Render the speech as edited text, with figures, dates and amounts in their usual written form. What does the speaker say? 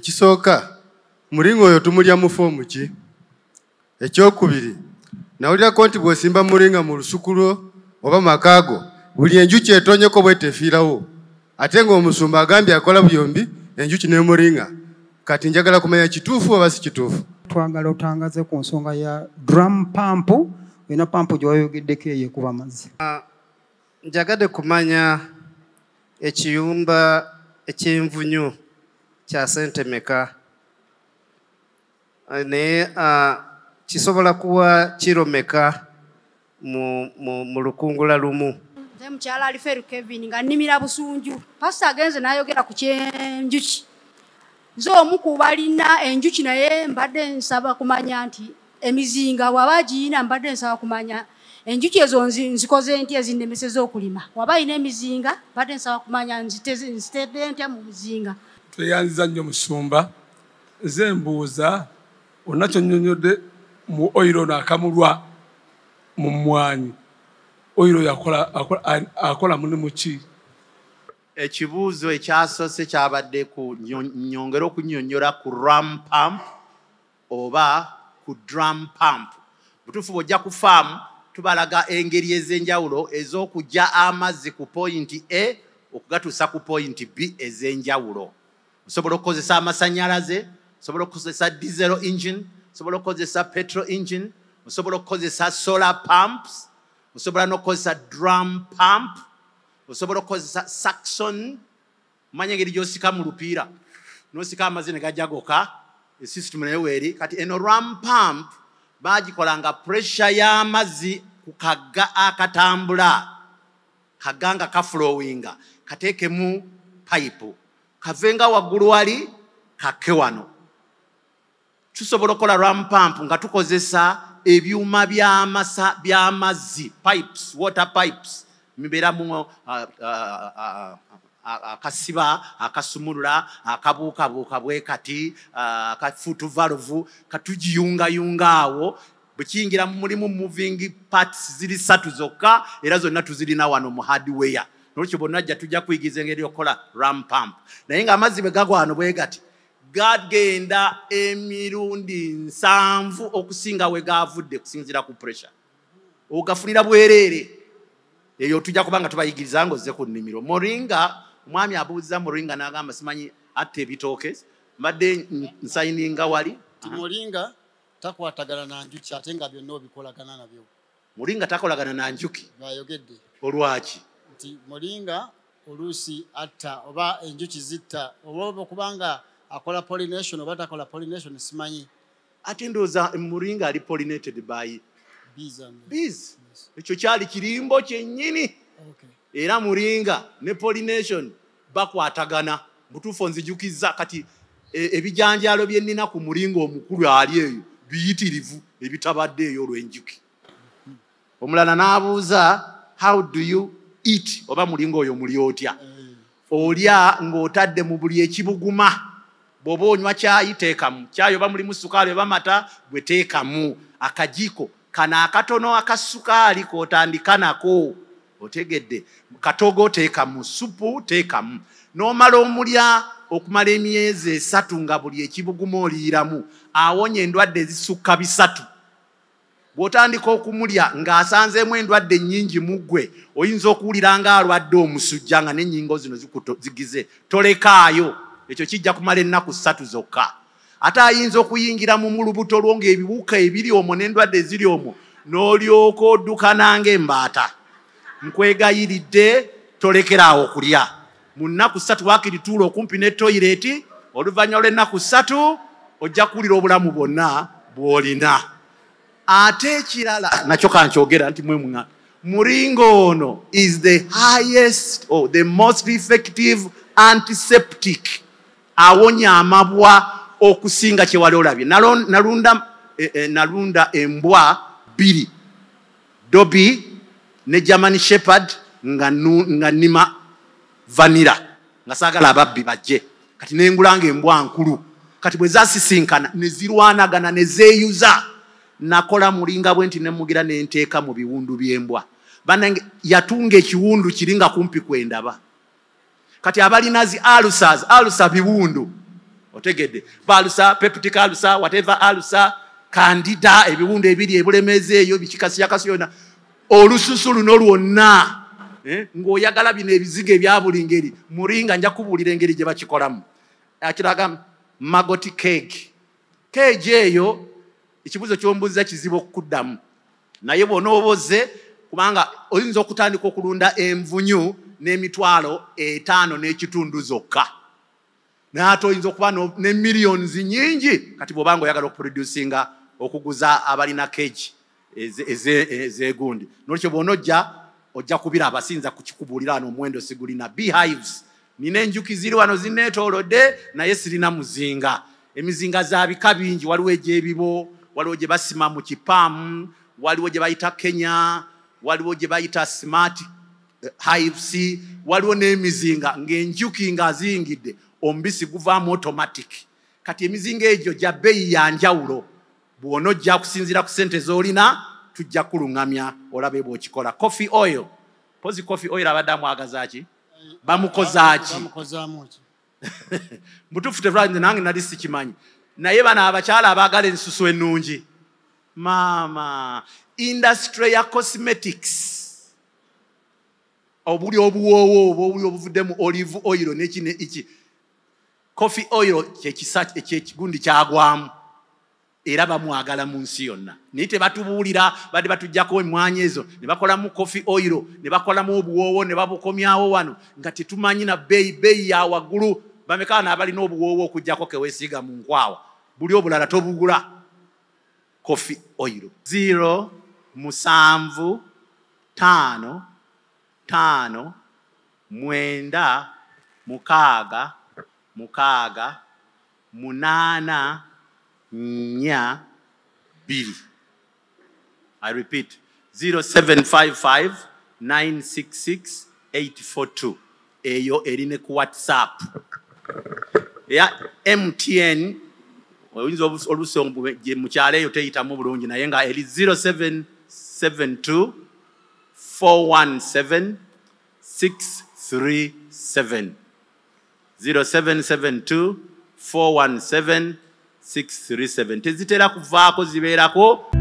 Ekisooka mulinga oyo tumulya mu foomu ki? Ekyokubiri nawulirako nti bw'osimba mulinga mu lusuku lwo oba makaago buli enjuki etonyeko bw'etefiirawo ate ng'omusumba agambye akola buyombi enjuki n'emulinga. Kati njagala kumanya kituufu oba si kituufu. Twagala otangaze ku nsonga ya drum pump. Olina pampu gy'oyogeddeko eyekuba amazzi. Njagadde kumanya ekiyumba eky'envunyu kya ssente meka naye kisobola kuba kiro meka mu lukungula lumu. Nze mukyala Aliferu Kevin nga nnimira busunju. Pastor agenze n'ayogera ku ky'enjuki. Nze omu ku balina enjuki naye mbadde nsaba kumanya nti emizinga waba agiyina mbadde nsaba kumanya enjuki ezo nzikoze ntya ezinnemeseza okulima. Waba ayina emizinga mbadde nsaba kumanya nzitedde ntya mu muzinga. Tweyanziza nnyo musumba. Nze mbuuza onakyo nnyonnyodde mu oyiro n'akamulwa mu mmwanyi. Oyiro akola mulimu ki? Ekibuuzo ekyasoose kyabadde ku nyongera okunnyonnyola ku ram pump oba ku drum pump. Butuufu bw'ojja ku faamu tubalaga engeri ez'enjawulo ez'okujja amazzi ku point A okugatuusa ku point B ez'enjawulo. Osobola okukozesa amasannyalaze, osobola okukozesa diesel engine, osobola okukozesa petrol engine, osobola okukozesa solar pumps, osobola n'okukozesa drum pump, osobola okukozesa suction. Manya engeri gy'osika mu lupiira n'osika amazzi ne gajagoka esystem nayo weeri. Kati eno ram pump bagikolanga pressure y'amazzi ku kagga akatambula, kagga nga kaflowinga kateekemu pipe kavenga waggulu wali kakke wano. Tusobola okukola ram pump nga tukozesa ebyuma by'amazzi pipes, water pipes. Mibeeramu akasiba akasumulula akabuukabuuka bwe kati akafuutu valve katugiyungayunga awo bwe kiyingira mu mulimu moving parts ziri 3 zokka era zonna tuzirina wano mu hardware. Nolwekyo bonna ajja tujja kuyigiza engeri okukola ram pump. Naye nga amazzi bwe gagwa wano bwe gati gagenda emirundi 7 okusinga we gaavudde kusinzira ku pressure. Ogafunira bwereere. Eyo tujja kubanga tubayigiriza ng'ozze ku nnimiro. Mulinga omwami abuuza mulinga n'agamba simanyi atta ebitooke mbadde nsayininga wali. Mulinga takwatagana na njuki ate nga byonna obikolagana nabyo. Mulinga takolagana na njuki. Bayogedde. Olwaki? Nti mulinga oluusi atta oba enjuki zitta oba okubanga akola pollination oba takola pollination simanyi. Ate ndowooza mulinga ali pollinated by bees. Ekyo kyali kirimbo kyennyini. Era mulinga ne pollination bakwatagana. Butuufo nzijukizza kati ebijanjaalo bye nnina ku mulinga omukulu ali eyo biyitirivu ebitabadde eyo olw'enjuki. Omulala n'abuuza how do you eat oba mulinga oyo muli otya? Olya ng'otadde mu buli ekibuguma. Bw'oba onywa caayi teekamu caayi oba mulimu sukaali oba mata bwe teekamu akajiiko kano akatono akasukaali k'otandika nako. Otegedde katogo teekamu supu teekamu. N'omala omulya okumala emyezi 3 nga buli ekibuguma oliiramu awonya endwadde ezisukka 3. Bw'otandika okumulya ng'asanzeemu endwadde nnyingi mu ggwe oyinza okuwulira ng'alwadde omusujja nga n'ennyingo zino zigize. Tolekaayo. Ekyo kijja kumala ennaku 3 zokka. Ate ayinza okuyingira mu mulubuto lwo ng'ebiwuka ebiri omwo n'endwadde eziri omwo n'olyoka odduka nange embaata. Nkwegayiridde tolekeraawo okulya. Mu nnaku 3 waakiri tuula okumpi ne toyireti oluvannyuma lw'ennaku 3 ojja kuwulira obulamu bwonna bw'olina. Ate ekirala nakyo kankyogera nti mwe mulinga ono is the highest or the most effective antiseptic. Awonya amabwa okusinga kye wali olabye. Nalunda embwa 2, Dobby ne German Shepherd nga nnima vanilla nga saagala ababbi bajje. Kati nengulanga embwa nkulu. Kati bwe zasisinkana ne zirwanagana ne zeeyuza. Nakola mulinga bwe nti ne mugira ne nteeka mu biwundu by'embwa. Bannange yatunga ekiwundu kiringa kumpi kwendaba. Kati abalinazi ulcer biwundu otegedde balusa peptic alusa whatever alusa candida ebiwundu ebiri ebulemeze eyo bikikasi yakasi yona olususu luno lwonna ng'oyagala bino ebizigo ebya buli ngeri mulinga nja kubuulira engeri gye bakikolamu akiraga magoti cake eyo ekibuzo ky'ombuuza kizibu okukuddamu naye bw'onooboze kubanga oyinza okutandika okulunda envunyu n'emitwalo 5.5 zokka naate oyinza okuba ne millions nyingi kati bw'obanga oyagala okuproducinga okuguza abalina cage ezegundi nolwekyo bw'onojja ojja kubiraba abasinza kukikubuulira wano omuwendo sigulina beehives nina enjuki ziri wano zineetoolodde naye sirina muzinga emizinga za bika bingi waliwo egy'ebibo waliwo gye basima mu kipaamu waliwo gye bayita Kenya waliwo gye bayita smart hives waliwo n'emizinga ng'enjuki ng'aziyingidde omubisi guvaamu automatic kati emizinga egyo gya bbeeyi ya njawulo bw'onojja kusinziira ku ssente z'olina tujja kuluŋŋamya olabe bw'okikola coffee oil pozi coffee oil abadde amwagazaaki bamukozaaki mutuufu tevulanye nange nali sikimanyi naye bano abakyala abaagala ensusu ennungi maama industry ya cosmetics obuli obuwoowo obuli obuvuddemu olive oil n'eki n'eki coffee oil kyekigundi kyagwamu era bamwagala mu nsi yonna naye tebatubuulira badde batuggyako emwanyi ezo ne bakolamu coffee oil ne bakolamu obuwoowo ne babukomyawo wano nga tetumanyi na bbeeyi ya waggulu bamekana abalina obuwoowo okuggyako keweesiiga mu nkwawa buli obulala tobugula coffee oil 07556 I repeat 0755966842 eyo erine ku WhatsApp ya MTN oyinza olusongo gye mukyalo eyo teyitamu bulungi naye nga eri 0772 417 637 0772 417 637 tezitera kuvaako zibeerako